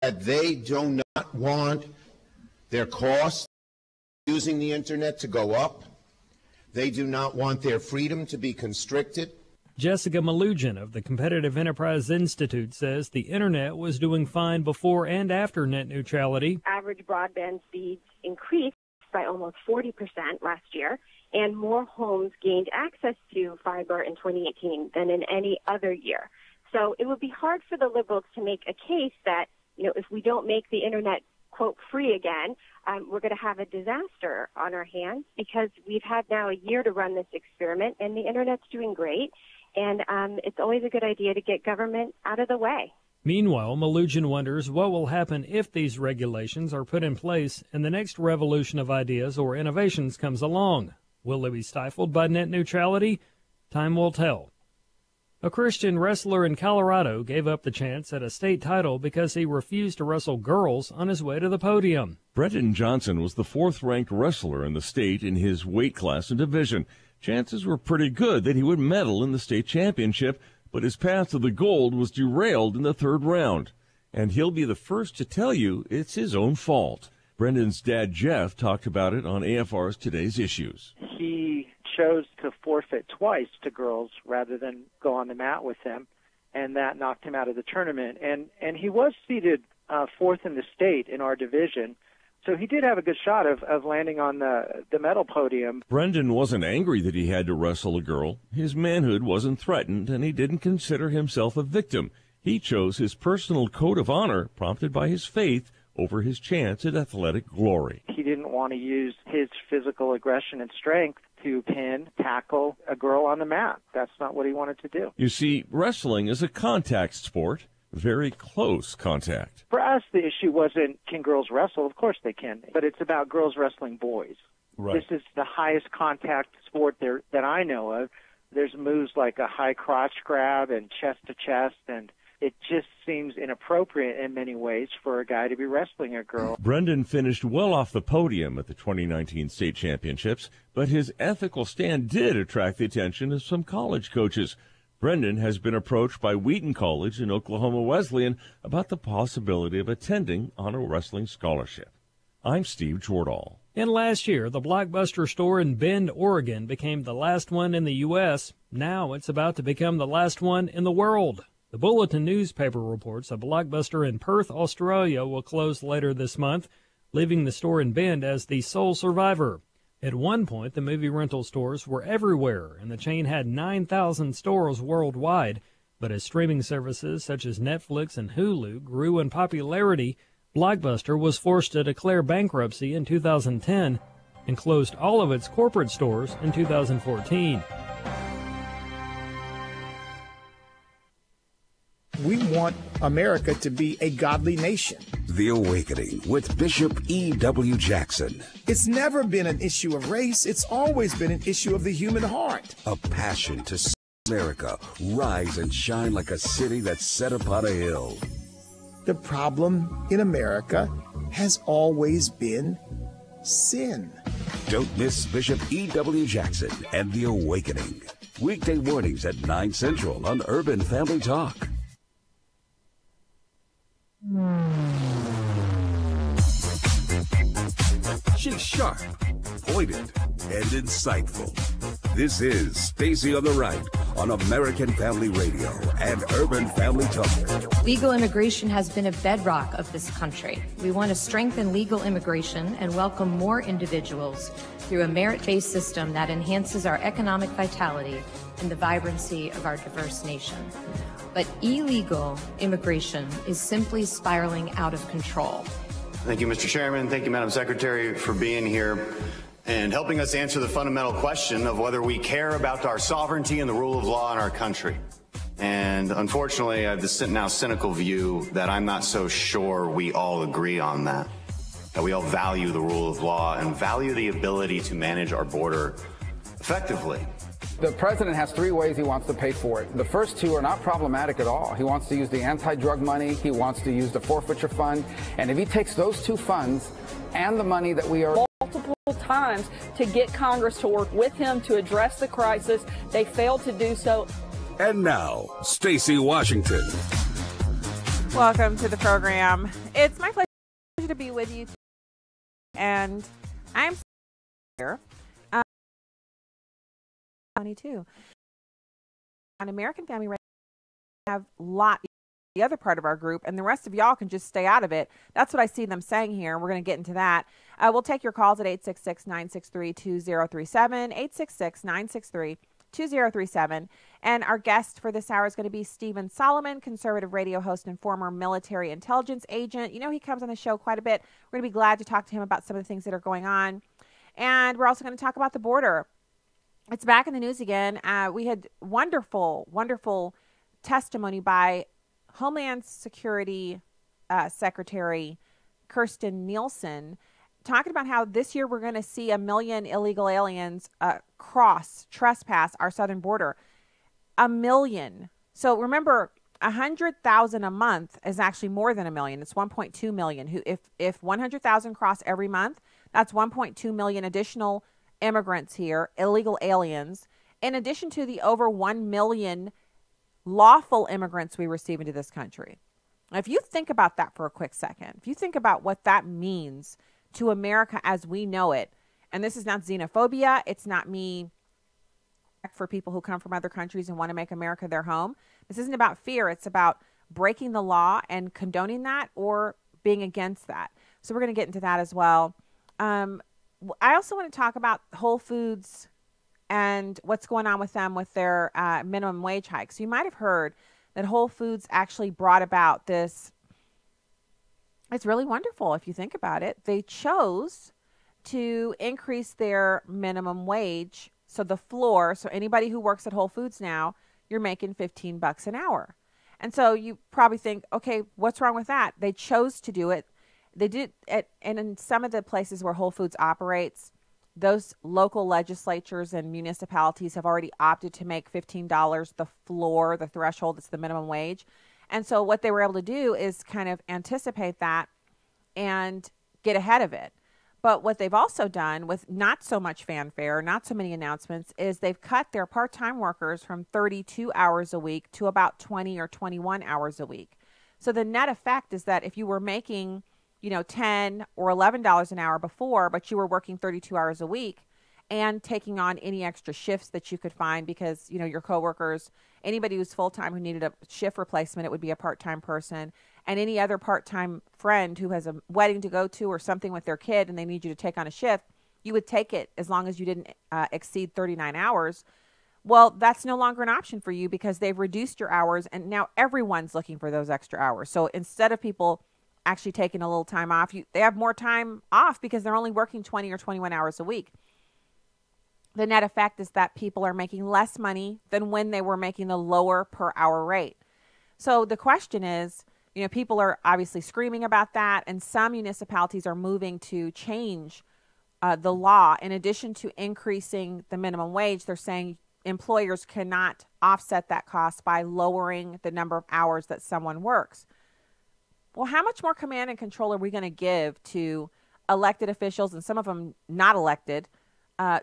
that they do not want their costs using the internet to go up. They do not want their freedom to be constricted. Jessica Malugin of the Competitive Enterprise Institute says the internet was doing fine before and after net neutrality. Average broadband speeds increased by almost 40% last year, and more homes gained access to fiber in 2018 than in any other year. So it would be hard for the liberals to make a case that, if we don't make the internet, quote, free again, we're going to have a disaster on our hands, because we've had now a year to run this experiment, and the internet's doing great. And it's always a good idea to get government out of the way. Meanwhile, Malugin wonders what will happen if these regulations are put in place and the next revolution of ideas or innovations comes along. Will they be stifled by net neutrality? Time will tell. A Christian wrestler in Colorado gave up the chance at a state title because he refused to wrestle girls on his way to the podium. Brenton Johnson was the fourth-ranked wrestler in the state in his weight class and division. Chances were pretty good that he would medal in the state championship, but his path to the gold was derailed in the third round. And he'll be the first to tell you it's his own fault. Brendan's dad, Jeff, talked about it on AFR's Today's Issues. He chose to forfeit twice to girls rather than go on the mat with them, and that knocked him out of the tournament. And he was seeded fourth in the state in our division, so he did have a good shot of landing on the medal podium. Brendan wasn't angry that he had to wrestle a girl. His manhood wasn't threatened, and he didn't consider himself a victim. He chose his personal code of honor, prompted by his faith, over his chance at athletic glory. He didn't want to use his physical aggression and strength to tackle a girl on the mat. That's not what he wanted to do. You see, wrestling is a contact sport. Very close contact. For us, the issue wasn't can girls wrestle? Of course they can, but it's about girls wrestling boys. Right. This is the highest contact sport there that I know of. There's moves like a high crotch grab and chest to chest, and it just seems inappropriate in many ways for a guy to be wrestling a girl. Brendan finished well off the podium at the 2019 state championships, but his ethical stand did attract the attention of some college coaches. Brendan has been approached by Wheaton College and Oklahoma Wesleyan about the possibility of attending on a wrestling scholarship. I'm Steve Jordahl. And last year, the Blockbuster store in Bend, Oregon became the last one in the U.S. Now it's about to become the last one in the world. The Bulletin newspaper reports a Blockbuster in Perth, Australia will close later this month, leaving the store in Bend as the sole survivor. At one point, the movie rental stores were everywhere, and the chain had 9,000 stores worldwide. But as streaming services such as Netflix and Hulu grew in popularity, Blockbuster was forced to declare bankruptcy in 2010 and closed all of its corporate stores in 2014. We want America to be a godly nation. The Awakening with Bishop E.W. Jackson. It's never been an issue of race. It's always been an issue of the human heart. A passion to see America rise and shine like a city that's set upon a hill. The problem in America has always been sin. Don't miss Bishop E.W. Jackson and The Awakening. Weekday mornings at 9 Central on Urban Family Talk. She's sharp, pointed, and insightful. This is Stacy on the Right on American Family Radio and Urban Family Talk. Legal immigration has been a bedrock of this country. We want to strengthen legal immigration and welcome more individuals through a merit-based system that enhances our economic vitality and the vibrancy of our diverse nation. But illegal immigration is simply spiraling out of control. Thank you, Mr. Chairman. Thank you, Madam Secretary, for being here and helping us answer the fundamental question of whether we care about our sovereignty and the rule of law in our country. And unfortunately, I have the now cynical view that I'm not so sure we all agree on that we all value the rule of law and value the ability to manage our border effectively. The president has three ways he wants to pay for it. The first two are not problematic at all. He wants to use the anti-drug money. He wants to use the forfeiture fund. And if he takes those two funds and the money that we are multiple times to get Congress to work with him to address the crisis, they failed to do so. And now, Stacy Washington. Welcome to the program. It's my pleasure to be with you today. And I'm here. 22. On American Family Radio, we have the other part of our group, and the rest of y'all can just stay out of it. That's what I see them saying here. We're going to get into that. We'll take your calls at 866-963-2037, 866-963-2037. And our guest for this hour is going to be Stephen Solomon, conservative radio host and former military intelligence agent. You know, he comes on the show quite a bit. We're going to be glad to talk to him about some of the things that are going on. And we're also going to talk about the border. It's back in the news again. We had wonderful, wonderful testimony by Homeland Security Secretary Kirstjen Nielsen, talking about how this year we're going to see 1 million illegal aliens trespass our southern border. 1 million. So remember, 100,000 a month is actually more than 1 million. It's 1.2 million. If 100,000 cross every month, that's 1.2 million additional immigrants here, illegal aliens, in addition to the over 1 million lawful immigrants we receive into this country. Now, if you think about that for a quick second, if you think about what that means to America as we know it, and this is not xenophobia, it's not me for people who come from other countries and want to make America their home. This isn't about fear. It's about breaking the law and condoning that or being against that. So we're going to get into that as well. I also want to talk about Whole Foods and what's going on with them with their minimum wage hike. So you might have heard that Whole Foods actually brought about this. It's really wonderful if you think about it. They chose to increase their minimum wage. So the floor, so anybody who works at Whole Foods now, you're making $15 an hour. And so you probably think, okay, what's wrong with that? They chose to do it. They did it, and in some of the places where Whole Foods operates, those local legislatures and municipalities have already opted to make $15 the floor, the threshold. It's the minimum wage. And so what they were able to do is kind of anticipate that and get ahead of it. But what they've also done with not so much fanfare, not so many announcements, is they've cut their part-time workers from 32 hours a week to about 20 or 21 hours a week. So the net effect is that if you were making $10 or $11 an hour before, but you were working 32 hours a week and taking on any extra shifts that you could find because, your coworkers, anybody who's full-time who needed a shift replacement, it would be a part-time person, and any other part-time friend who has a wedding to go to or something with their kid and they need you to take on a shift, you would take it as long as you didn't exceed 39 hours. Well, that's no longer an option for you because they've reduced your hours and now everyone's looking for those extra hours. So instead of people actually taking a little time off, they have more time off because they're only working 20 or 21 hours a week. The net effect is that people are making less money than when they were making the lower per hour rate. So the question is, people are obviously screaming about that, and some municipalities are moving to change the law. In addition to increasing the minimum wage, they're saying employers cannot offset that cost by lowering the number of hours that someone works. Well, how much more command and control are we going to give to elected officials, and some of them not elected,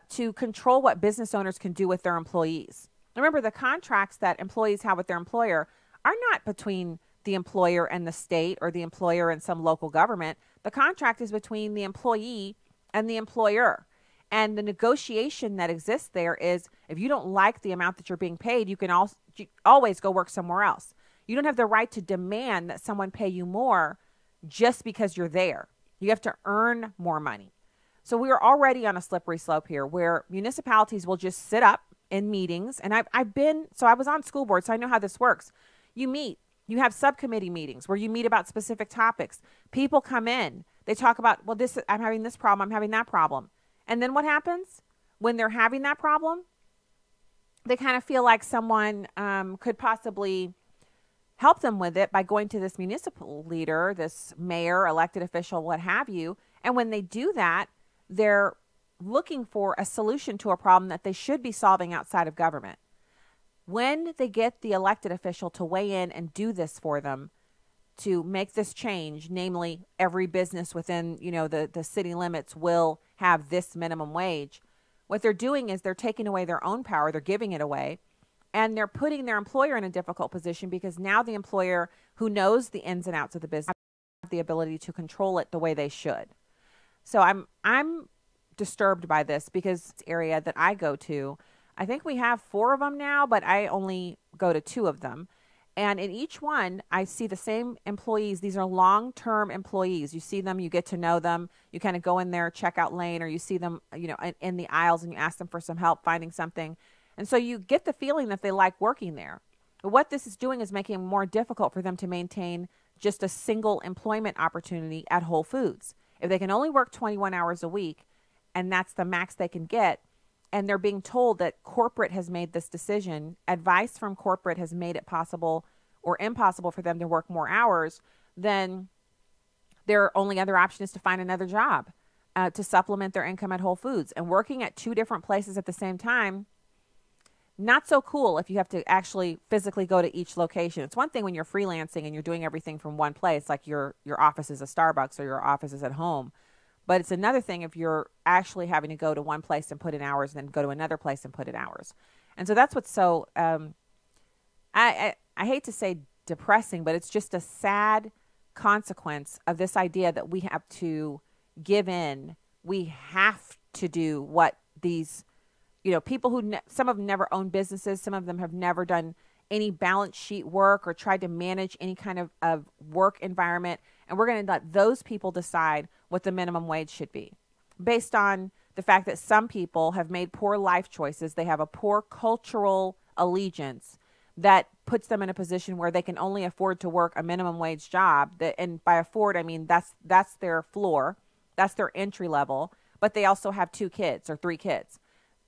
to control what business owners can do with their employees? Remember, the contracts that employees have with their employer are not between the employer and the state or the employer and some local government. The contract is between the employee and the employer. And the negotiation that exists there is if you don't like the amount that you're being paid, you can always go work somewhere else. You don't have the right to demand that someone pay you more just because you're there. You have to earn more money. So we are already on a slippery slope here where municipalities will just sit up in meetings. And I was on school board, so I know how this works. You meet, you have subcommittee meetings where you meet about specific topics. People come in, they talk about, well, I'm having this problem, I'm having that problem. And then what happens when they're having that problem? They kind of feel like someone could possibly help them with it by going to this municipal leader, this mayor, elected official, what have you. And when they do that, they're looking for a solution to a problem that they should be solving outside of government. When they get the elected official to weigh in and do this for them, to make this change, namely every business within, the city limits will have this minimum wage, what they're doing is they're taking away their own power, they're giving it away, And they're putting their employer in a difficult position because now the employer who knows the ins and outs of the business have the ability to control it the way they should. So I'm disturbed by this because it's an area that I go to. I think we have 4 of them now, but I only go to 2 of them. And in each one, I see the same employees. These are long-term employees. You see them, you get to know them. You kind of go in their checkout lane, or you see them, in the aisles, and you ask them for some help finding something. And so you get the feeling that they like working there. But what this is doing is making it more difficult for them to maintain just a single employment opportunity at Whole Foods. If they can only work 21 hours a week, and that's the max they can get, and they're being told that corporate has made this decision, advice from corporate has made it possible or impossible for them to work more hours, then their only other option is to find another job to supplement their income at Whole Foods. And working at 2 different places at the same time, not so cool if you have to actually physically go to each location. It's one thing when you're freelancing and you're doing everything from one place, like your office is a Starbucks or your office is at home. But it's another thing if you're actually having to go to one place and put in hours and then go to another place and put in hours. And so that's what's so, I hate to say depressing, but it's just a sad consequence of this idea that we have to give in. We have to do what these people who some of them never owned businesses. Some of them have never done any balance sheet work or tried to manage any kind of work environment. And we're going to let those people decide what the minimum wage should be based on the fact that some people have made poor life choices. They have a poor cultural allegiance that puts them in a position where they can only afford to work a minimum wage job. And by afford, I mean that's their floor. That's their entry level. But they also have 2 kids or 3 kids.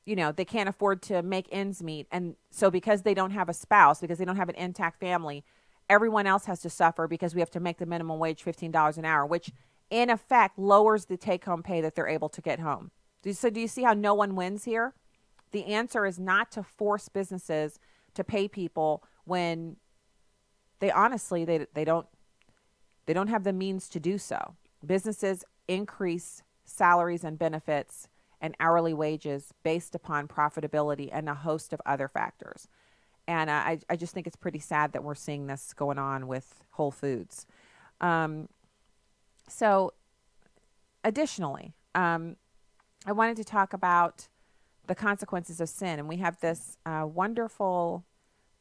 They can't afford to make ends meet. And so because they don't have a spouse, because they don't have an intact family, everyone else has to suffer because we have to make the minimum wage $15 an hour, which in effect lowers the take-home pay that they're able to get home. So do you see how no one wins here? The answer is not to force businesses to pay people when they honestly, they don't have the means to do so. Businesses increase salaries and benefits and hourly wages based upon profitability and a host of other factors. And I just think it's pretty sad that we're seeing this going on with Whole Foods. So additionally, I wanted to talk about the consequences of sin. And we have this wonderful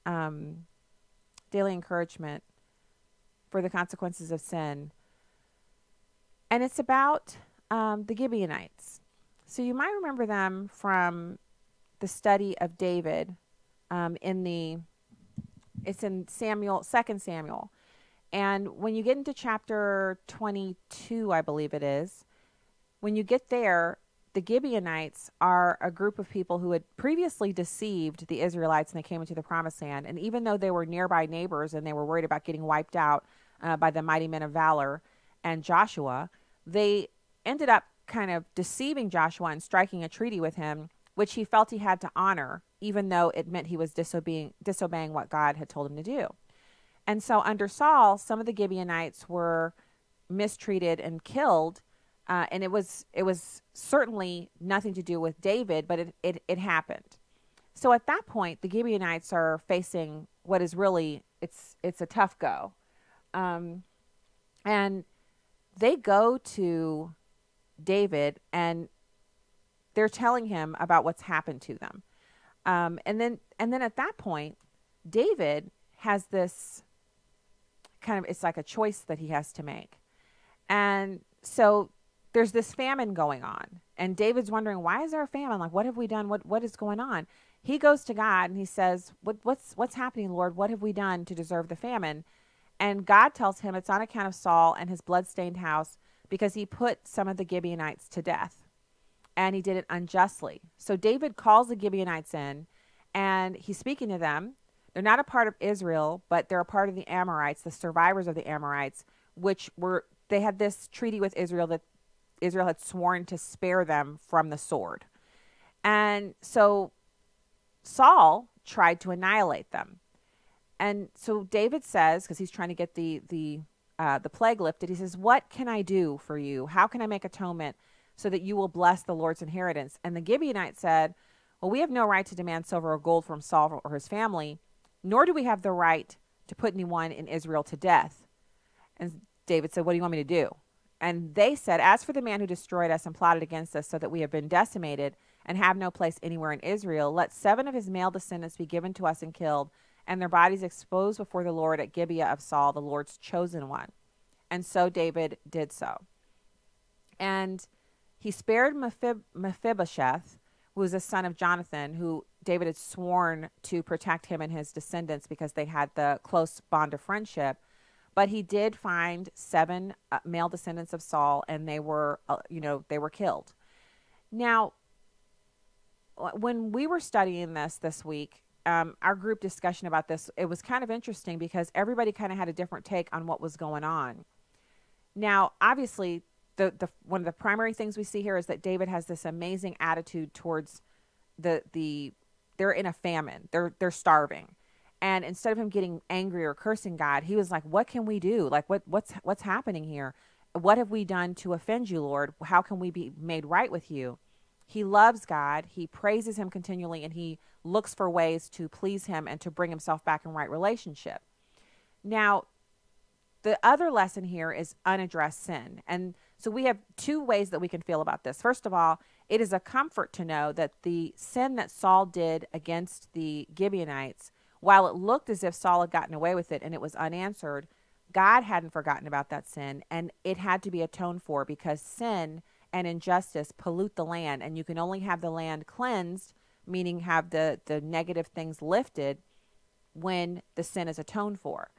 daily encouragement for the consequences of sin. And it's about the Gibeonites. So you might remember them from the study of David it's in 2 Samuel. And when you get into chapter 22, I believe it is, when you get there, the Gibeonites are a group of people who had previously deceived the Israelites when they came into the promised land. And even though they were nearby neighbors and they were worried about getting wiped out by the mighty men of valor and Joshua, they ended up kind of deceiving Joshua and striking a treaty with him, which he felt he had to honor, even though it meant he was disobeying what God had told him to do. And so under Saul, some of the Gibeonites were mistreated and killed, and it was certainly nothing to do with David, but it happened. So at that point, the Gibeonites are facing what is really, it's a tough go. And they go to David and they're telling him about what's happened to them. And then at that point, David has this kind of, it's like a choice that he has to make. And so there's this famine going on, and David's wondering, why is there a famine? Like, what have we done? What is going on? He goes to God and he says, what's happening, Lord? What have we done to deserve the famine? And God tells him it's on account of Saul and his bloodstained house, because he put some of the Gibeonites to death, and he did it unjustly. So David calls the Gibeonites in, and he's speaking to them. They're not a part of Israel, but they're a part of the Amorites, the survivors of the Amorites, they had this treaty with Israel that Israel had sworn to spare them from the sword. And so Saul tried to annihilate them. And so David says, because he's trying to get the plague lifted, he says, what can I do for you? How can I make atonement so that you will bless the Lord's inheritance? And the Gibeonites said, Well, we have no right to demand silver or gold from Saul or his family, nor do we have the right to put anyone in Israel to death. And David said, what do you want me to do? And they said, as for the man who destroyed us and plotted against us so that we have been decimated and have no place anywhere in Israel, let 7 of his male descendants be given to us and killed, and their bodies exposed before the Lord at Gibeah of Saul, the Lord's chosen one. And so David did so. And he spared Mephibosheth, who was a son of Jonathan, who David had sworn to protect him and his descendants because they had the close bond of friendship. But he did find 7 male descendants of Saul, and they were, they were killed. Now, when we were studying this week, our group discussion about this, it was kind of interesting because everybody kind of had a different take on what was going on. Now, obviously, the one of the primary things we see here is that David has this amazing attitude towards they're in a famine. They're starving. And instead of him getting angry or cursing God, he was like, what can we do? Like, what's happening here? What have we done to offend you, Lord? How can we be made right with you? He loves God. He praises him continually, and he looks for ways to please him and to bring himself back in right relationship. Now, the other lesson here is unaddressed sin. And so we have 2 ways that we can feel about this. First of all, it is a comfort to know that the sin that Saul did against the Gibeonites, while it looked as if Saul had gotten away with it and it was unanswered, God hadn't forgotten about that sin, and it had to be atoned for because sin and injustice pollute the land, and you can only have the land cleansed, meaning have the negative things lifted, when the sin is atoned for.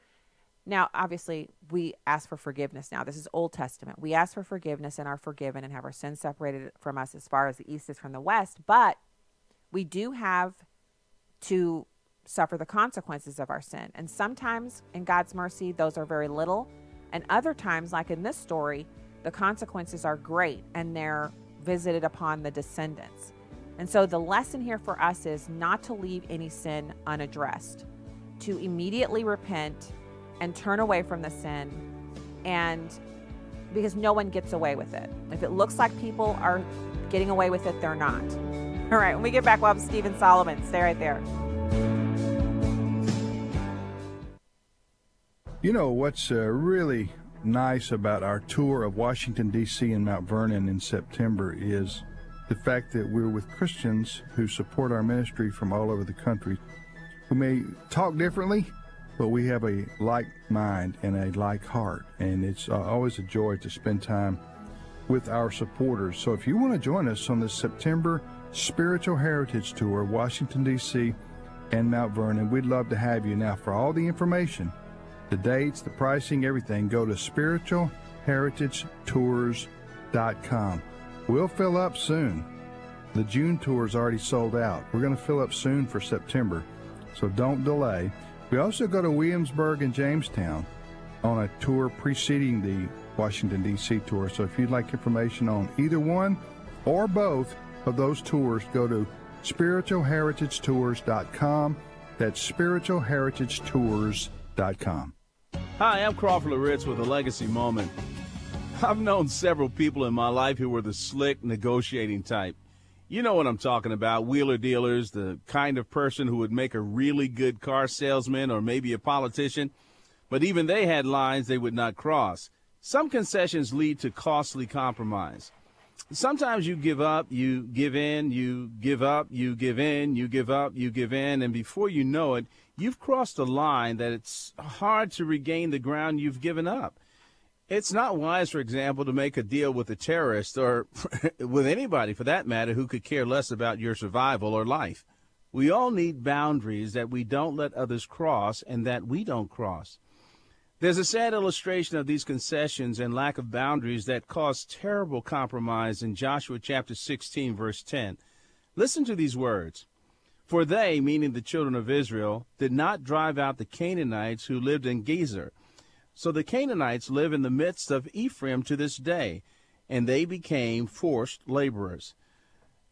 Now, obviously, we ask for forgiveness now. This is Old Testament. We ask for forgiveness and are forgiven and have our sins separated from us as far as the east is from the west, but we do have to suffer the consequences of our sin. And sometimes in God's mercy, those are very little. And other times, like in this story, the consequences are great and they're visited upon the descendants. And so the lesson here for us is not to leave any sin unaddressed, to immediately repent and turn away from the sin, and because no one gets away with it. If it looks like people are getting away with it, they're not. All right, when we get back, we'll have Stephen Solomon. Stay right there. You know, what's really nice about our tour of Washington, D.C. and Mount Vernon in September is the fact that we're with Christians who support our ministry from all over the country, who may talk differently, but we have a like mind and a like heart, and it's always a joy to spend time with our supporters. So if you want to join us on this September Spiritual Heritage Tour, Washington, D.C. and Mount Vernon, we'd love to have you. Now, for all the information, the dates, the pricing, everything, go to spiritualheritagetours.com. We'll fill up soon. The June tour is already sold out. We're going to fill up soon for September, so don't delay. We also go to Williamsburg and Jamestown on a tour preceding the Washington, D.C. tour. So if you'd like information on either one or both of those tours, go to spiritualheritagetours.com. That's spiritualheritagetours.com. Hi, I'm Crawford Loritz with a legacy moment. I've known several people in my life who were the slick negotiating type. You know what I'm talking about, wheeler dealers, the kind of person who would make a really good car salesman or maybe a politician, but even they had lines they would not cross. Some concessions lead to costly compromise. Sometimes you give up, you give in, you give up, you give in, you give up, you give in, and before you know it, you've crossed a line that it's hard to regain the ground you've given up. It's not wise, for example, to make a deal with a terrorist or with anybody, for that matter, who could care less about your survival or life. We all need boundaries that we don't let others cross and that we don't cross. There's a sad illustration of these concessions and lack of boundaries that cause terrible compromise in Joshua chapter 16, verse 10. Listen to these words. For they, meaning the children of Israel, did not drive out the Canaanites who lived in Gezer. So the Canaanites live in the midst of Ephraim to this day, and they became forced laborers.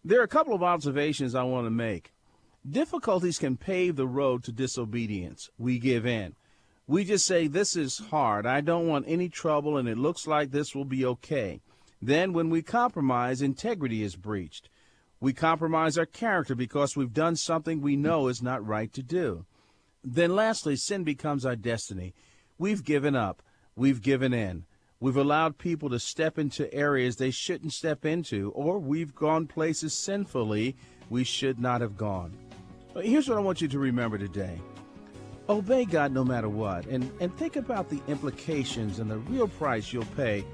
There are a couple of observations I want to make. Difficulties can pave the road to disobedience. We give in. We just say, this is hard. I don't want any trouble, and it looks like this will be okay. Then when we compromise, integrity is breached. We compromise our character because we've done something we know is not right to do. Then lastly, sin becomes our destiny. We've given up. We've given in. We've allowed people to step into areas they shouldn't step into, or we've gone places sinfully we should not have gone. But here's what I want you to remember today. Obey God no matter what, and think about the implications and the real price you'll pay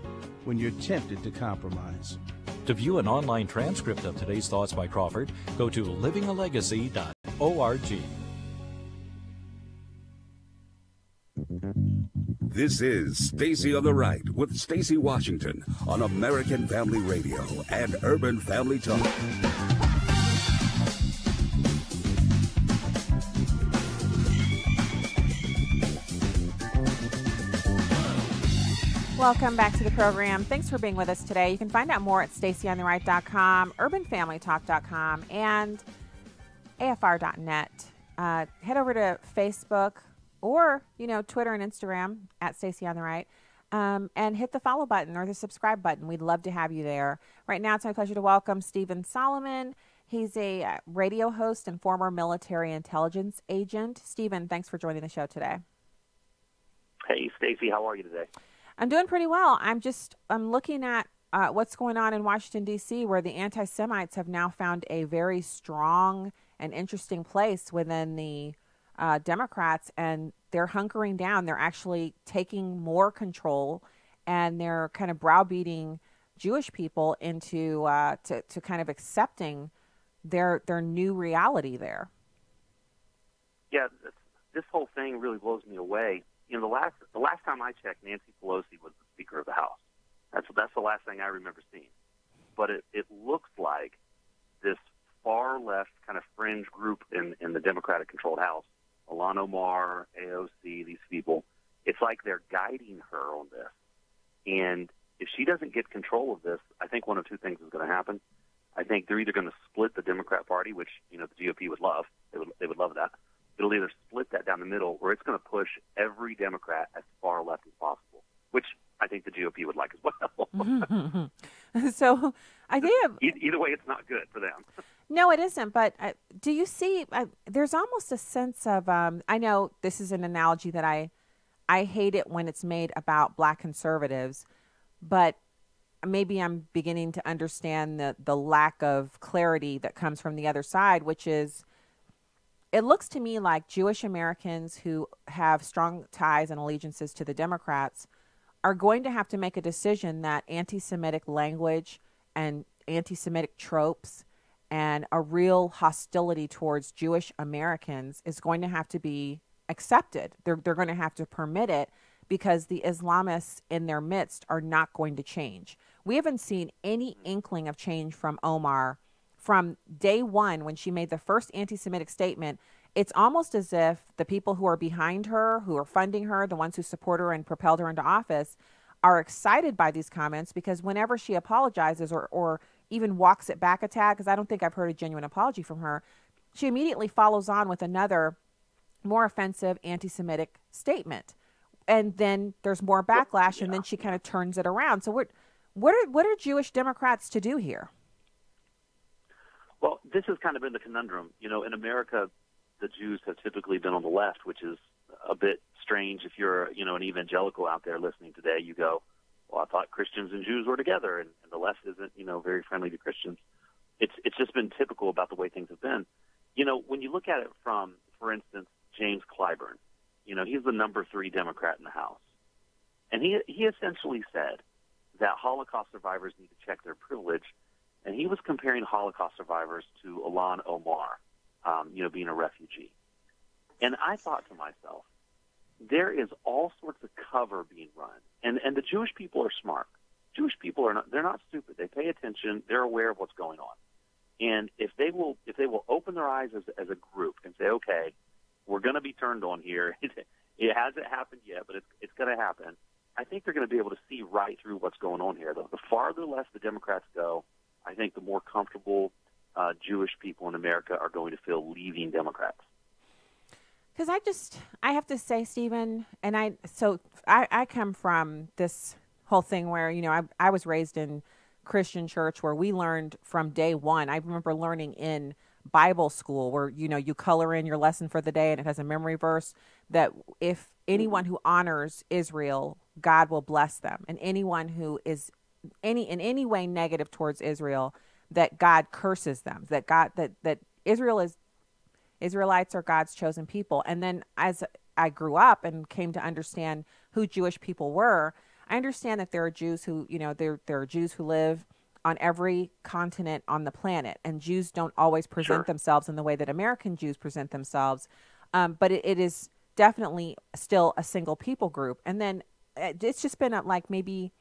when you're tempted to compromise. To view an online transcript of today's Thoughts by Crawford, go to livingalegacy.org. This is Stacy on the Right with Stacy Washington on American Family Radio and Urban Family Talk. Welcome back to the program. Thanks for being with us today. You can find out more at stacyontheright.com, urbanfamilytalk.com, and afr.net. Head over to Facebook or, Twitter and Instagram at Stacy on the Right, and hit the follow button or the subscribe button. We'd love to have you there. Right now, it's my pleasure to welcome Stephen Solomon. He's a radio host and former military intelligence agent. Stephen, thanks for joining the show today. Hey, Stacy, how are you today? I'm doing pretty well. I'm looking at what's going on in Washington, D.C., where the anti-Semites have now found a very strong and interesting place within the Democrats, and they're hunkering down. They're actually taking more control, and they're kind of browbeating Jewish people into to kind of accepting their new reality there. Yeah, this whole thing really blows me away. The last time I checked, Nancy Pelosi was the Speaker of the House. That's the last thing I remember seeing. But it looks like this far left kind of fringe group in the Democratic-controlled House, Ilhan Omar, AOC, these people, it's like they're guiding her on this. And if she doesn't get control of this, I think one of two things is going to happen. I think they're either going to split the Democrat Party, which the GOP would love. They would love that. It'll either split that down the middle, or it's going to push every Democrat as far left as possible, which I think the GOP would like as well. So I think either way, it's not good for them. No, it isn't. But do you see? There's almost a sense of. I know this is an analogy that I hate it when it's made about Black conservatives, but maybe I'm beginning to understand the lack of clarity that comes from the other side, which is. It looks to me like Jewish Americans who have strong ties and allegiances to the Democrats are going to have to make a decision that anti-Semitic language and anti-Semitic tropes and a real hostility towards Jewish Americans is going to have to be accepted. They're going to have to permit it because the Islamists in their midst are not going to change. We haven't seen any inkling of change from Omar from day one when she made the first anti-Semitic statement. It's almost as if the people who are behind her, who are funding her, the ones who support her and propelled her into office, are excited by these comments because whenever she apologizes or even walks it back a tad, because I don't think I've heard a genuine apology from her, she immediately follows on with another more offensive anti-Semitic statement. And then there's more backlash, and then she kind of turns it around. So what are Jewish Democrats to do here? Well, this has kind of been the conundrum. In America, the Jews have typically been on the left, which is a bit strange. If you're, an evangelical out there listening today, you go, well, I thought Christians and Jews were together, and the left isn't, very friendly to Christians. It's just been typical about the way things have been. When you look at it from, for instance, James Clyburn, he's the number 3 Democrat in the House. And he essentially said that Holocaust survivors need to check their privilege. And he was comparing Holocaust survivors to Ilhan Omar, being a refugee. And I thought to myself, there is all sorts of cover being run. And the Jewish people are smart. Jewish people they're not stupid. They pay attention. They're aware of what's going on. And if they will open their eyes as a group and say, okay, we're going to be turned on here. It hasn't happened yet, but it's going to happen. I think they're going to be able to see right through what's going on here. The farther left the Democrats go, I think the more comfortable Jewish people in America are going to feel leaving Democrats. Because I have to say, Stephen, and I come from this whole thing where, I was raised in Christian church where we learned from day one. I remember learning in Bible school where, you color in your lesson for the day and it has a memory verse that if anyone who honors Israel, God will bless them. And anyone who is in any way negative towards Israel, that God curses them, that Israelites are God's chosen people. And then as I grew up and came to understand who Jewish people were, I understand that there are Jews who, there are Jews who live on every continent on the planet, and Jews don't always present themselves in the way that American Jews present themselves. But it is definitely still a single people group. And then it's just been like maybe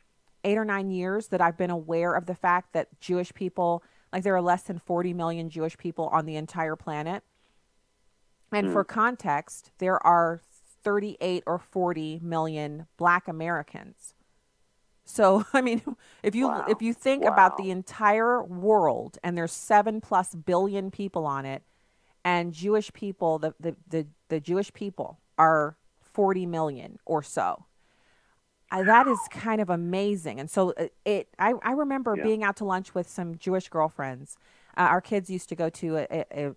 8 or 9 years that I've been aware of the fact that Jewish people, like there are less than 40 million Jewish people on the entire planet. And for context, there are 38 or 40 million Black Americans. So, I mean, if you think about the entire world, and there's 7+ billion people on it, and Jewish people, the Jewish people are 40 million or so. That is kind of amazing. And so I remember being out to lunch with some Jewish girlfriends. Our kids used to go to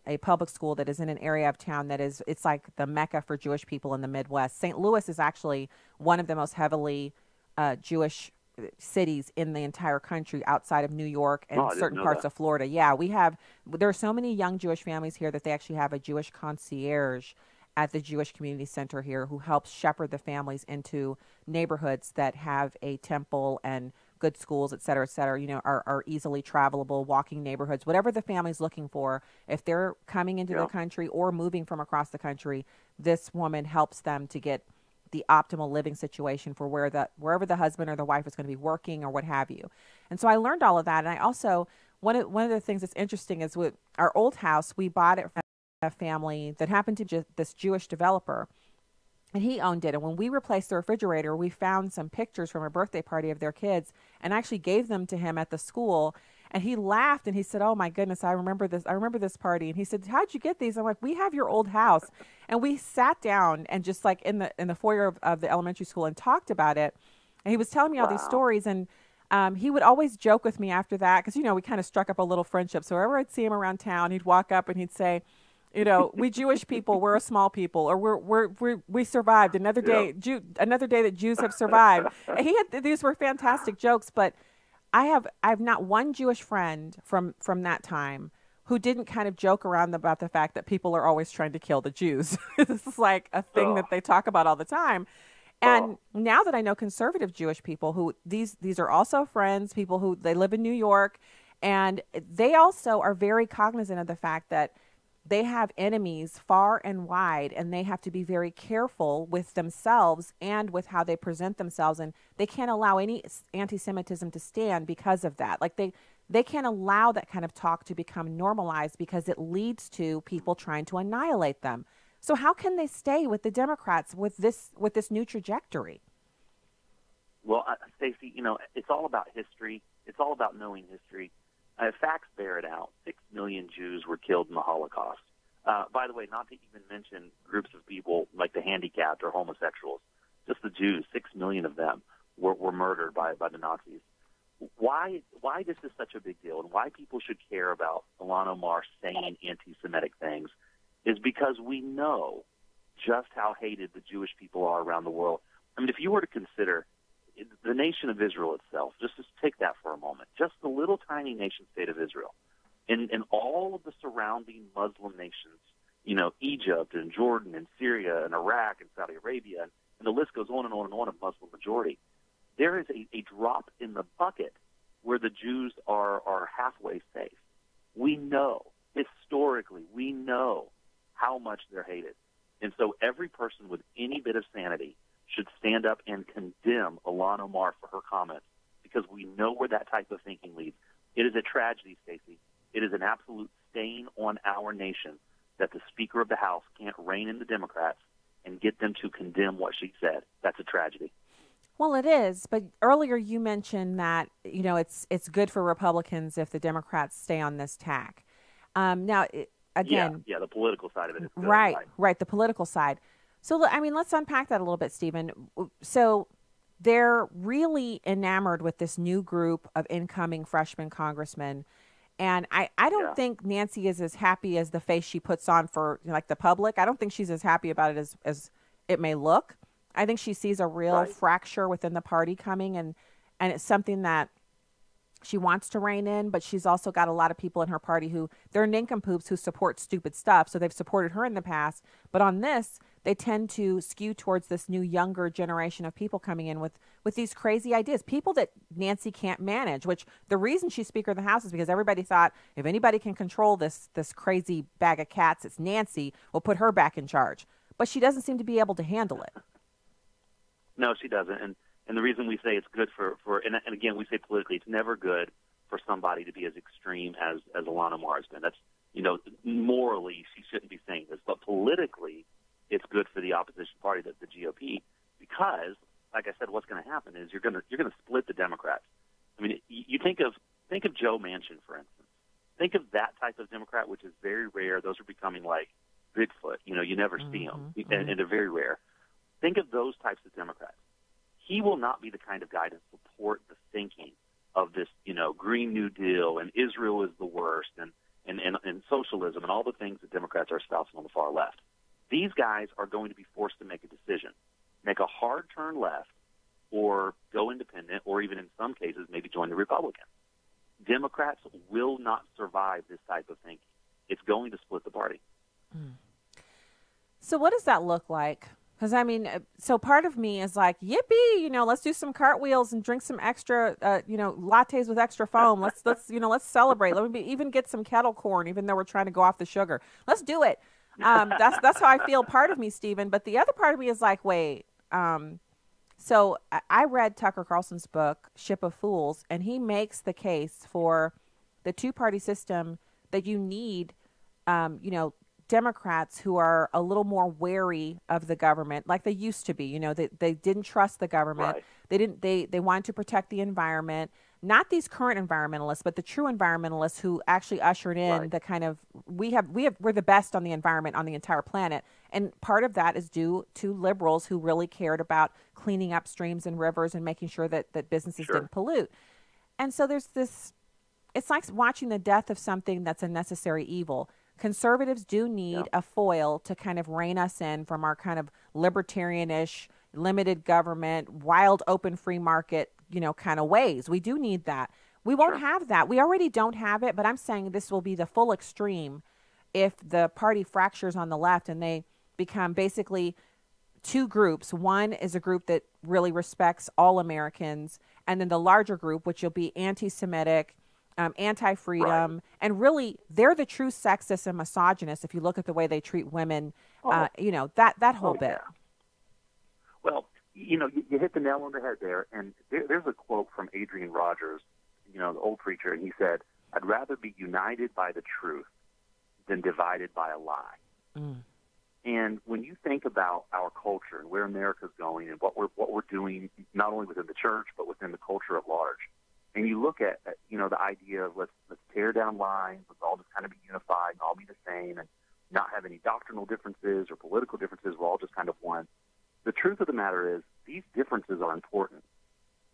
a public school that is in an area of town it's like the Mecca for Jewish people in the Midwest. St. Louis is actually one of the most heavily Jewish cities in the entire country outside of New York and certain parts of Florida. Yeah, there are so many young Jewish families here that they actually have a Jewish concierge at the Jewish Community Center here who helps shepherd the families into neighborhoods that have a temple and good schools, et cetera, are easily travelable, walking neighborhoods, whatever the family's looking for. If they're coming into the country or moving from across the country, this woman helps them to get the optimal living situation for wherever the husband or the wife is going to be working or what have you. And so I learned all of that. And I also, one of the things that's interesting is with our old house, we bought it from a family that happened to be this Jewish developer, and he owned it. And when we replaced the refrigerator, we found some pictures from a birthday party of their kids and actually gave them to him at the school. And he laughed and he said, "Oh my goodness, I remember this party." And he said, "How'd you get these?" I'm like, "We have your old house." And we sat down and just like in the foyer of the elementary school and talked about it. And he was telling me all these stories. And he would always joke with me after that because, we kind of struck up a little friendship. So wherever I'd see him around town, he'd walk up and he'd say, "We Jewish people, we're a small people, or we survived another day. Another day that Jews have survived." And these were fantastic jokes, but I have not one Jewish friend from that time who didn't kind of joke around about the fact that people are always trying to kill the Jews. This is like a thing that they talk about all the time. And now that I know conservative Jewish people who these are also friends, people who they live in New York, and they also are very cognizant of the fact that they have enemies far and wide, and they have to be very careful with themselves and with how they present themselves. And they can't allow any anti-Semitism to stand because of that. Like they can't allow that kind of talk to become normalized because it leads to people trying to annihilate them. So how can they stay with the Democrats with this new trajectory? Well, Stacy, it's all about history. It's all about knowing history. Facts bear it out. 6 million Jews were killed in the Holocaust. By the way, not to even mention groups of people like the handicapped or homosexuals. Just the Jews, 6 million of them were murdered by the Nazis. Why this is such a big deal and why people should care about Ilhan Omar saying anti-Semitic things is because we know just how hated the Jewish people are around the world. I mean, if you were to consider the nation of Israel itself, just take that for a moment, just the little tiny nation state of Israel, and all of the surrounding Muslim nations, Egypt and Jordan and Syria and Iraq and Saudi Arabia, and the list goes on and on and on of Muslim majority. There is a drop in the bucket where the Jews are halfway safe. We know, historically, we know how much they're hated. And so every person with any bit of sanity should stand up and condemn Ilhan Omar for her comments because we know where that type of thinking leads. It is a tragedy, Stacy. It is an absolute stain on our nation that the Speaker of the House can't rein in the Democrats and get them to condemn what she said. That's a tragedy. Well, it is. But earlier you mentioned that, it's good for Republicans if the Democrats stay on this tack. Now, again. Yeah, the political side of it is good. Right, the political side. So, let's unpack that a little bit, Stephen. So they're really enamored with this new group of incoming freshman congressmen. And I don't think Nancy is as happy as the face she puts on for like the public. I don't think she's as happy about it as it may look. I think she sees a real fracture within the party coming, and it's something that she wants to rein in, but she's also got a lot of people in her party who they're nincompoops who support stupid stuff. So they've supported her in the past. But on this, they tend to skew towards this new younger generation of people coming in with these crazy ideas, people that Nancy can't manage, which the reason she's Speaker of the House is because everybody thought if anybody can control this crazy bag of cats, it's Nancy. We'll put her back in charge. But she doesn't seem to be able to handle it. No, she doesn't. And the reason we say it's good for and again, we say politically, it's never good for somebody to be as extreme as Ilhan Omar has been. That's, morally, she shouldn't be saying this. But politically, it's good for the opposition party, the GOP, because, like I said, what's going to happen is you're going to split the Democrats. I mean, you think of Joe Manchin, for instance. Think of that type of Democrat, which is very rare. Those are becoming like Bigfoot. You never see them, and they're very rare. Think of those types of Democrats. He will not be the kind of guy to support the thinking of this, Green New Deal and Israel is the worst and socialism and all the things that Democrats are espousing on the far left. These guys are going to be forced to make a decision, make a hard turn left or go independent or even in some cases maybe join the Republicans. Democrats will not survive this type of thinking. It's going to split the party. So what does that look like? Because, so part of me is like, yippee, let's do some cartwheels and drink some extra, lattes with extra foam. Let's celebrate. Let me even get some kettle corn, even though we're trying to go off the sugar. Let's do it. That's how I feel, part of me, Stephen. But the other part of me is like, wait. So I read Tucker Carlson's book, Ship of Fools, and he makes the case for the two-party system that you need, Democrats who are a little more wary of the government, like they used to be. They didn't trust the government. Right. They wanted to protect the environment. Not these current environmentalists, but the true environmentalists who actually ushered in the kind of we're the best on the environment on the entire planet. And part of that is due to liberals who really cared about cleaning up streams and rivers and making sure that businesses didn't pollute. And so there's this, it's like watching the death of something that's a necessary evil. Conservatives do need a foil to kind of rein us in from our kind of libertarianish, limited government, wild, open, free market, kind of ways. We do need that. We won't have that. We already don't have it, but I'm saying this will be the full extreme if the party fractures on the left and they become basically two groups. One is a group that really respects all Americans, and then the larger group, which will be anti-Semitic, anti-freedom, and really they're the true sexists and misogynists if you look at the way they treat women, that whole bit. Well, you hit the nail on the head there, and there's a quote from Adrian Rogers, the old preacher, and he said, "I'd rather be united by the truth than divided by a lie." And when you think about our culture and where America's going and what we're doing, not only within the church but within the culture at large, and you look at the idea of let's tear down lines, let's all just kind of be unified and all be the same and not have any doctrinal differences or political differences, we're all just kind of one. The truth of the matter is these differences are important.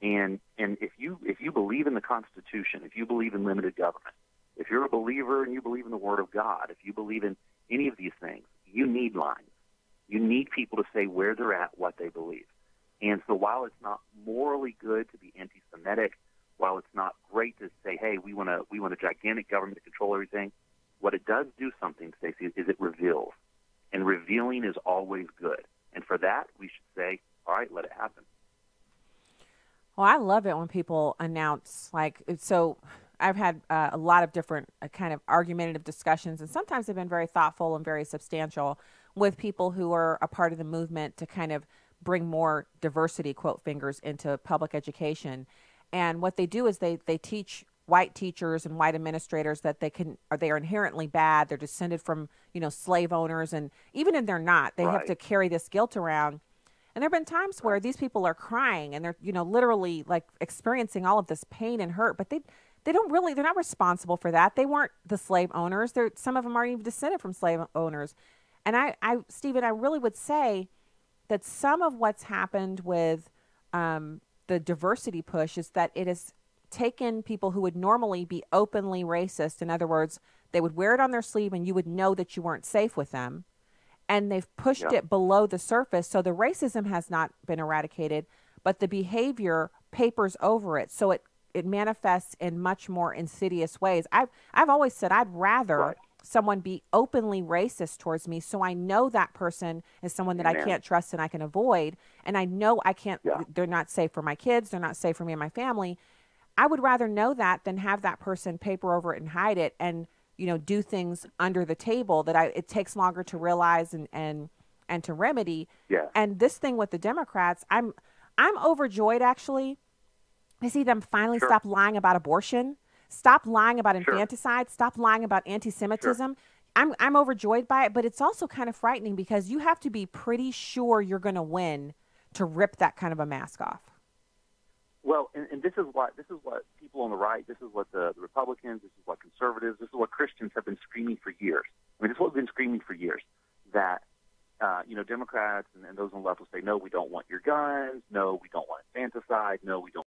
And if you believe in the Constitution, if you believe in limited government, if you're a believer and you believe in the Word of God, if you believe in any of these things, you need lines. You need people to say where they're at, what they believe. And so while it's not morally good to be anti-Semitic, while it's not great to say, hey, we want a gigantic government to control everything, what it does do something, Stacy, is it reveals. And revealing is always good. And for that, we should say, all right, let it happen. Well, I love it when people announce, so I've had a lot of different kind of argumentative discussions, and sometimes they've been very thoughtful and very substantial with people who are a part of the movement to kind of bring more diversity, quote fingers, into public education. And what they do is they teach white teachers and white administrators that they are inherently bad. They're descended from, slave owners. And even if they're not, they have to carry this guilt around. And there have been times where these people are crying and they're, literally like experiencing all of this pain and hurt, but they're not responsible for that. They weren't the slave owners. Some of them aren't even descended from slave owners. And Stephen, I really would say that some of what's happened with the diversity push is that it has taken people who would normally be openly racist. In other words, they would wear it on their sleeve and you would know that you weren't safe with them. And they've pushed it below the surface. So the racism has not been eradicated, but the behavior papers over it. So it manifests in much more insidious ways. I've always said I'd rather someone be openly racist towards me, so I know that person is someone that I can't trust and I can avoid, and I know I can't, they're not safe for my kids, they're not safe for me and my family. I would rather know that than have that person paper over it and hide it and, you know, do things under the table that it takes longer to realize and to remedy. And this thing with the Democrats, I'm overjoyed actually to see them finally stop lying about abortion. Stop lying about infanticide. Stop lying about anti-Semitism. I'm overjoyed by it, but it's also kind of frightening because you have to be pretty sure you're going to win to rip that kind of a mask off. Well, and this is what people on the right, this is what the Republicans, this is what conservatives, this is what Christians have been screaming for years. I mean, this is what we've been screaming for years, that Democrats and those on the left will say, no, we don't want your guns. No, we don't want infanticide. No, we don't